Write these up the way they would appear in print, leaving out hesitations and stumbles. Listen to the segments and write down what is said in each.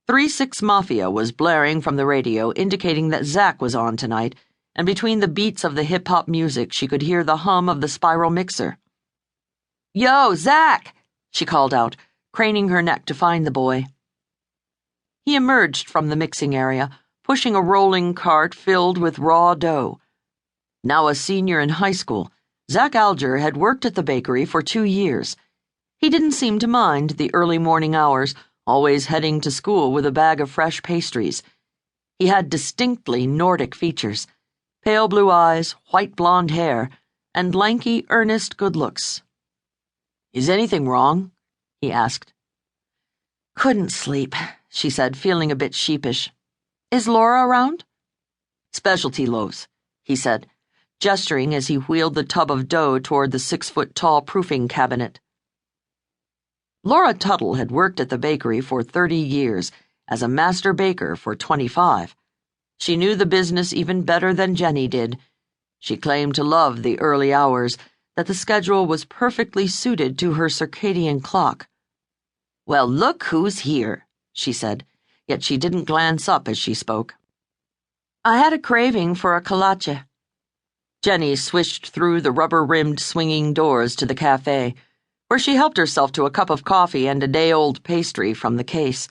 3-6 Mafia was blaring from the radio, indicating that Zach was on tonight, and between the beats of the hip-hop music she could hear the hum of the spiral mixer. "Yo, Zach!" she called out, craning her neck to find the boy. He emerged from the mixing area, pushing a rolling cart filled with raw dough. Now a senior in high school, Zach Alger had worked at the bakery for 2 years. He didn't seem to mind the early morning hours, always heading to school with a bag of fresh pastries. He had distinctly Nordic features, pale blue eyes, white blonde hair, and lanky, earnest good looks. "Is anything wrong?" he asked. "Couldn't sleep," she said, feeling a bit sheepish. "Is Laura around?" "Specialty loaves," he said, gesturing as he wheeled the tub of dough toward the 6-foot-tall proofing cabinet. Laura Tuttle had worked at the bakery for 30 years, as a master baker for 25. She knew the business even better than Jenny did. She claimed to love the early hours, that the schedule was perfectly suited to her circadian clock. "Well, look who's here," she said, yet she didn't glance up as she spoke. "I had a craving for a kolache." Jenny swished through the rubber-rimmed swinging doors to the cafe, where she helped herself to a cup of coffee and a day-old pastry from the case.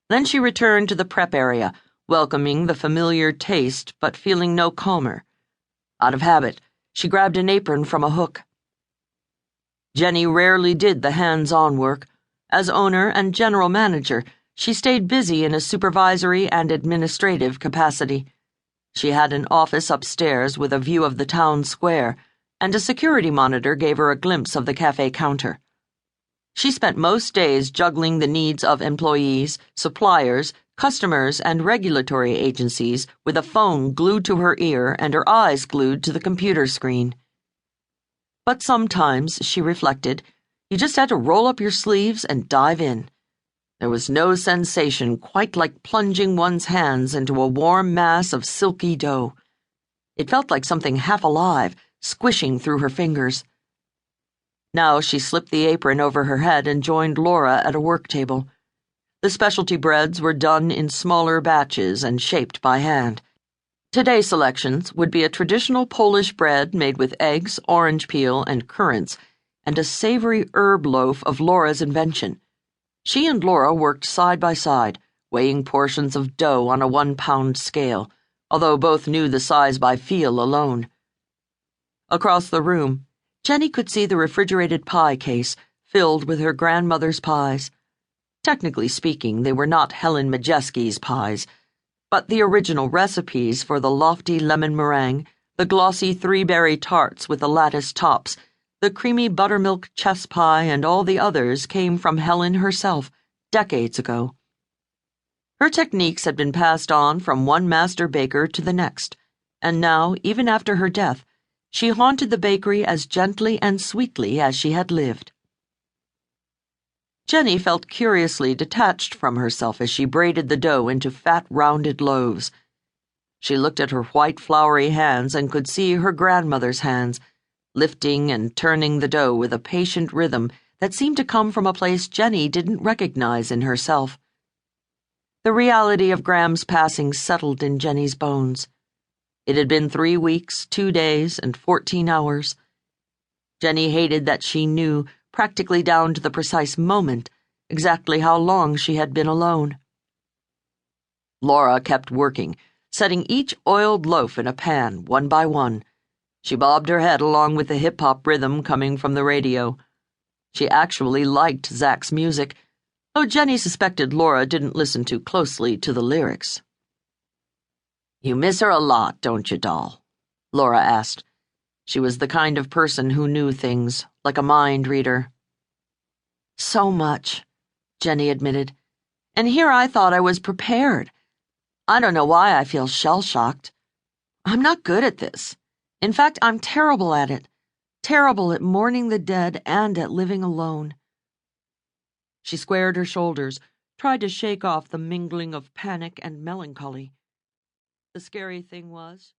Then she returned to the prep area, welcoming the familiar taste but feeling no calmer. Out of habit, she grabbed an apron from a hook. Jenny rarely did the hands-on work. As owner and general manager, she stayed busy in a supervisory and administrative capacity. She had an office upstairs with a view of the town square, and a security monitor gave her a glimpse of the cafe counter. She spent most days juggling the needs of employees, suppliers, customers, and regulatory agencies with a phone glued to her ear and her eyes glued to the computer screen. But sometimes, she reflected, you just had to roll up your sleeves and dive in. There was no sensation quite like plunging one's hands into a warm mass of silky dough. It felt like something half alive, squishing through her fingers. Now she slipped the apron over her head and joined Laura at a work table. The specialty breads were done in smaller batches and shaped by hand. Today's selections would be a traditional Polish bread made with eggs, orange peel, and currants, and a savory herb loaf of Laura's invention. She and Laura worked side by side, weighing portions of dough on a 1-pound scale, although both knew the size by feel alone. Across the room, Jenny could see the refrigerated pie case filled with her grandmother's pies. Technically speaking, they were not Helen Majesky's pies, but the original recipes for the lofty lemon meringue, the glossy 3-berry tarts with the lattice tops, the creamy buttermilk chess pie, and all the others came from Helen herself, decades ago. Her techniques had been passed on from one master baker to the next, and now, even after her death, she haunted the bakery as gently and sweetly as she had lived. Jenny felt curiously detached from herself as she braided the dough into fat, rounded loaves. She looked at her white, floury hands and could see her grandmother's hands, lifting and turning the dough with a patient rhythm that seemed to come from a place Jenny didn't recognize in herself. The reality of Graham's passing settled in Jenny's bones. It had been 3 weeks, 2 days, and 14 hours. Jenny hated that she knew, practically down to the precise moment, exactly how long she had been alone. Laura kept working, setting each oiled loaf in a pan, one by one. She bobbed her head along with the hip-hop rhythm coming from the radio. She actually liked Zach's music, though Jenny suspected Laura didn't listen too closely to the lyrics. "You miss her a lot, don't you, doll?" Laura asked. She was the kind of person who knew things, like a mind reader. "So much," Jenny admitted. "And here I thought I was prepared. I don't know why I feel shell-shocked. I'm not good at this. In fact, I'm terrible at it. Terrible at mourning the dead and at living alone." She squared her shoulders, tried to shake off the mingling of panic and melancholy. The scary thing was,